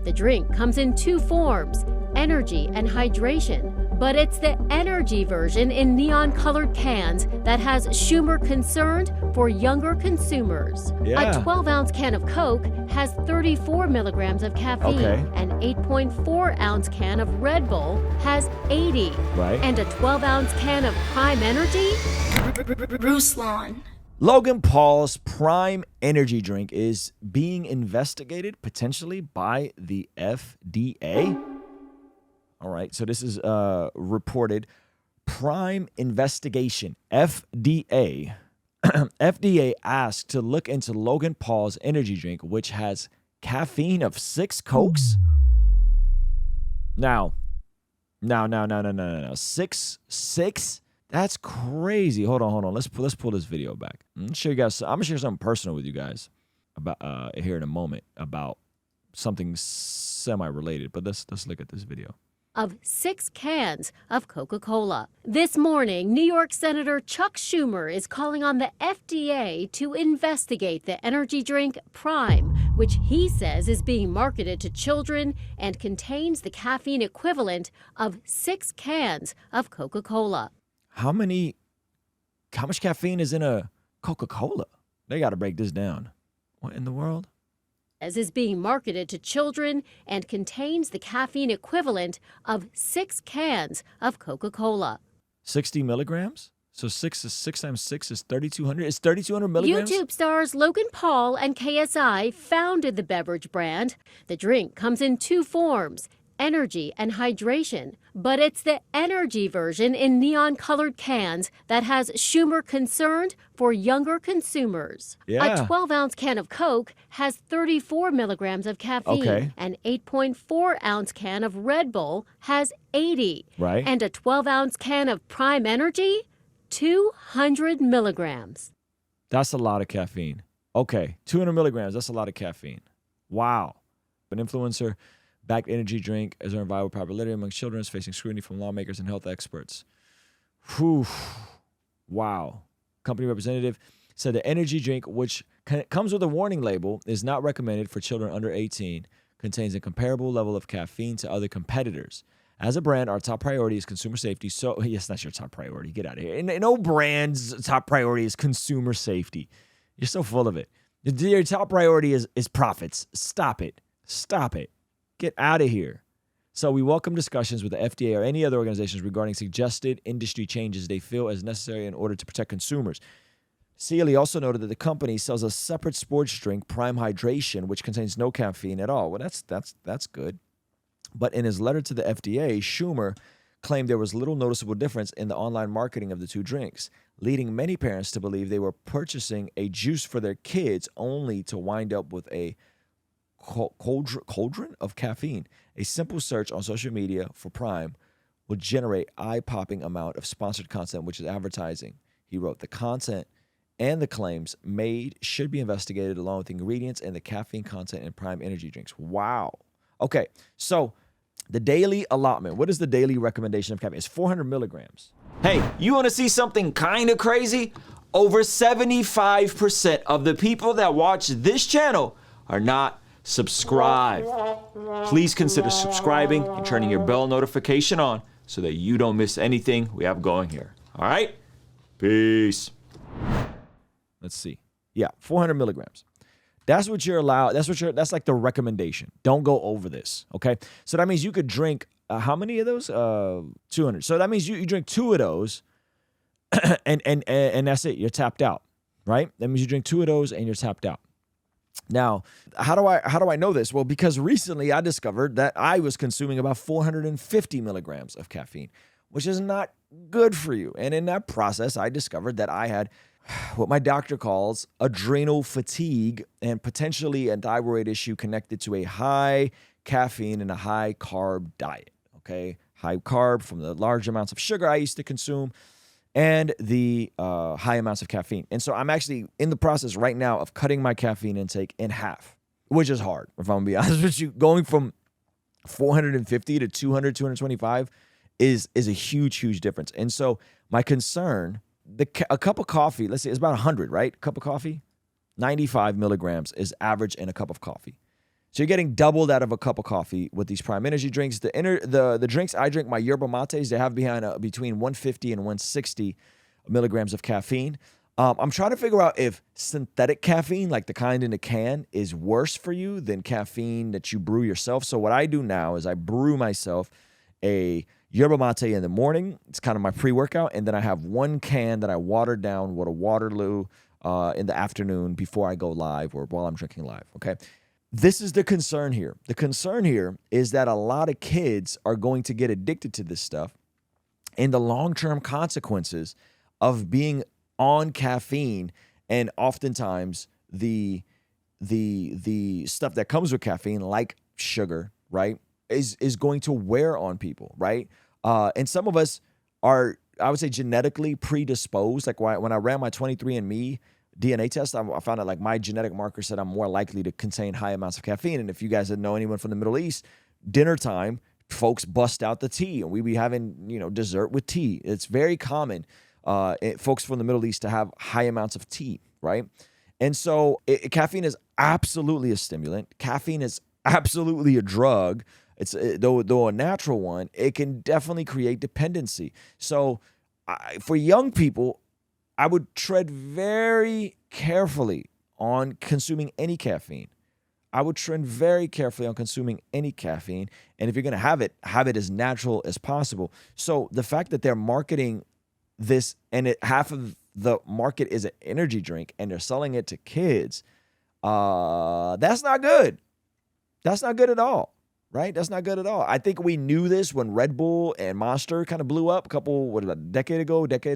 The drink comes in two forms, energy and hydration, but it's the energy version in neon-colored cans that has Schumer concerned for younger consumers. Yeah. A 12-ounce can of Coke has 34 milligrams of caffeine. Okay. An 8.4-ounce can of Red Bull has 80. Right. And a 12-ounce can of Prime Energy? Ruslan. Logan Paul's Prime Energy drink is being investigated potentially by the FDA. All right, so this is reported. Prime investigation. FDA. FDA asked to look into Logan Paul's energy drink, which has caffeine of 6 Cokes. Now. 6? That's crazy. Hold on. Let's pull this video back. I'm gonna share something personal with you guys about here in a moment about something semi-related. But let's look at this video. Of 6 cans of Coca-Cola. This morning, New York Senator Chuck Schumer is calling on the FDA to investigate the energy drink Prime, which he says is being marketed to children and contains the caffeine equivalent of 6 cans of Coca-Cola. How much caffeine is in a Coca-Cola? They got to break this down. What in the world? As is being marketed to children and contains the caffeine equivalent of 6 cans of Coca-Cola. 60 milligrams? So 6 times 6 is 3,200. It's 3,200 milligrams? YouTube stars Logan Paul and KSI founded the beverage brand. The drink comes in two forms, energy and hydration, but it's the energy version in neon-colored cans that has Schumer concerned for younger consumers. Yeah. A 12-ounce can of Coke has 34 milligrams of caffeine. Okay. An 8.4-ounce can of Red Bull has 80. Right. And a 12-ounce can of Prime Energy, 200 milligrams. That's a lot of caffeine. Okay, 200 milligrams, that's a lot of caffeine. Wow. An influencer-backed energy drink is earned viral popularity among children, is facing scrutiny from lawmakers and health experts. Whew. Wow. Company representative said the energy drink, which comes with a warning label, is not recommended for children under 18, contains a comparable level of caffeine to other competitors. As a brand, our top priority is consumer safety. So, yes, that's your top priority. Get out of here. And no brand's top priority is consumer safety. You're so full of it. Your top priority is profits. Stop it. Stop it. Get out of here. So we welcome discussions with the FDA or any other organizations regarding suggested industry changes they feel as necessary in order to protect consumers. Sealy also noted that the company sells a separate sports drink, Prime Hydration, which contains no caffeine at all. Well, that's good. But in his letter to the FDA, Schumer claimed there was little noticeable difference in the online marketing of the two drinks, leading many parents to believe they were purchasing a juice for their kids only to wind up with a cauldron of caffeine. A simple search on social media for Prime will generate eye-popping amount of sponsored content, which is advertising. He wrote, the content and the claims made should be investigated along with the ingredients and the caffeine content in Prime energy drinks. Wow. Okay, so the daily allotment. What is the daily recommendation of caffeine? It's 400 milligrams. Hey, you want to see something kind of crazy? Over 75% of the people that watch this channel are not subscribed. Please consider subscribing and turning your bell notification on so that you don't miss anything we have going here. All right? Peace. Let's see. Yeah, 400 milligrams. That's what you're allowed. That's like the recommendation. Don't go over this. Okay. So that means you could drink how many of those? 200. So that means you drink 2 of those, and that's it. You're tapped out, right? That means you drink 2 of those and you're tapped out. Now, how do I know this? Well, because recently I discovered that I was consuming about 450 milligrams of caffeine, which is not good for you. And in that process, I discovered that I had what my doctor calls adrenal fatigue and potentially a thyroid issue connected to a high caffeine and a high carb diet. Okay, high carb from the large amounts of sugar I used to consume and the high amounts of caffeine. And so I'm actually in the process right now of cutting my caffeine intake in half, which is hard, if I'm gonna be honest with you. Going from 450 to 200, 225 is a huge difference. And so my concern, a cup of coffee, let's say it's about 100, right? A cup of coffee, 95 milligrams is average in a cup of coffee. So you're getting doubled out of a cup of coffee with these Prime Energy drinks. The drinks I drink, my yerba mates, they have between 150 and 160 milligrams of caffeine. I'm trying to figure out if synthetic caffeine, like the kind in a can, is worse for you than caffeine that you brew yourself. So what I do now is I brew myself a yerba mate in the morning. It's kind of my pre-workout. And then I have one can that I water down with a Waterloo in the afternoon before I go live or while I'm drinking live, okay? This is the concern here. The concern here is that a lot of kids are going to get addicted to this stuff, and the long-term consequences of being on caffeine, and oftentimes the stuff that comes with caffeine, like sugar, right, is going to wear on people, right? And some of us are, I would say, genetically predisposed. Like when I ran my 23andMe DNA test, I found out like my genetic marker said I'm more likely to contain high amounts of caffeine. And if you guys know anyone from the Middle East, dinner time, folks bust out the tea, and we be having, dessert with tea. It's very common, folks from the Middle East, to have high amounts of tea, right? And so caffeine is absolutely a stimulant. Caffeine is absolutely a drug. It's though a natural one, it can definitely create dependency. So for young people, I would tread very carefully on consuming any caffeine. I would tread very carefully on consuming any caffeine. And if you're going to have it as natural as possible. So the fact that they're marketing this, and half of the market is an energy drink, and they're selling it to kids, that's not good. That's not good at all. Right? That's not good at all. I think we knew this when Red Bull and Monster kind of blew up a decade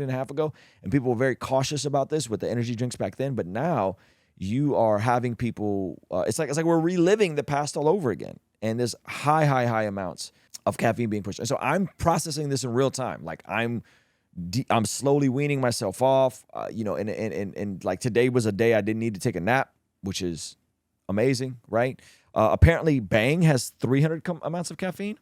and a half ago, and people were very cautious about this with the energy drinks back then. But now you are having people, it's like we're reliving the past all over again. And there's high amounts of caffeine being pushed. And so I'm processing this in real time. Like I'm slowly weaning myself off, and like today was a day I didn't need to take a nap, which is amazing, right? Apparently, Bang has 300 amounts of caffeine.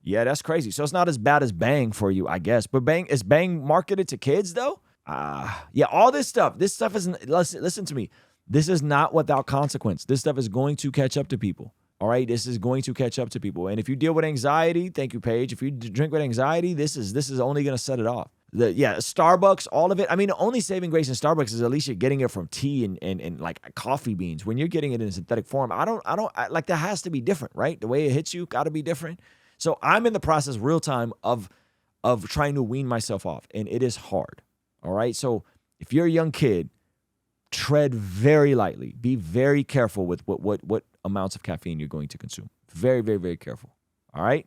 Yeah, that's crazy. So it's not as bad as Bang for you, I guess. But is Bang marketed to kids, though? Yeah, all this stuff isn't, listen to me. This is not without consequence. This stuff is going to catch up to people, all right? This is going to catch up to people. And if you deal with anxiety, thank you, Paige. If you drink with anxiety, this is only going to set it off. Starbucks, all of it. I mean, the only saving grace in Starbucks is at least you're getting it from tea and like coffee beans. When you're getting it in a synthetic form, I don't like, that has to be different, right? The way it hits you got to be different. So I'm in the process real time of trying to wean myself off, and it is hard. All right. So if you're a young kid, tread very lightly. Be very careful with what amounts of caffeine you're going to consume. Very, very, very careful. All right.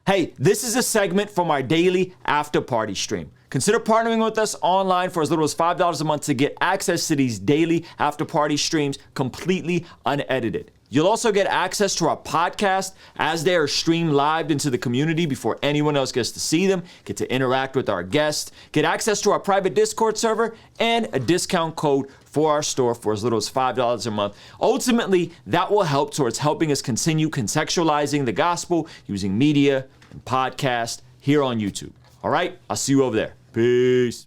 Hey, this is a segment from our daily after party stream. Consider partnering with us online for as little as $5 a month to get access to these daily after party streams completely unedited. You'll also get access to our podcast as they are streamed live into the community before anyone else gets to see them, get to interact with our guests, get access to our private Discord server, and a discount code for our store for as little as $5 a month. Ultimately, that will help towards helping us continue contextualizing the gospel using media and podcast here on YouTube. All right, I'll see you over there. Peace.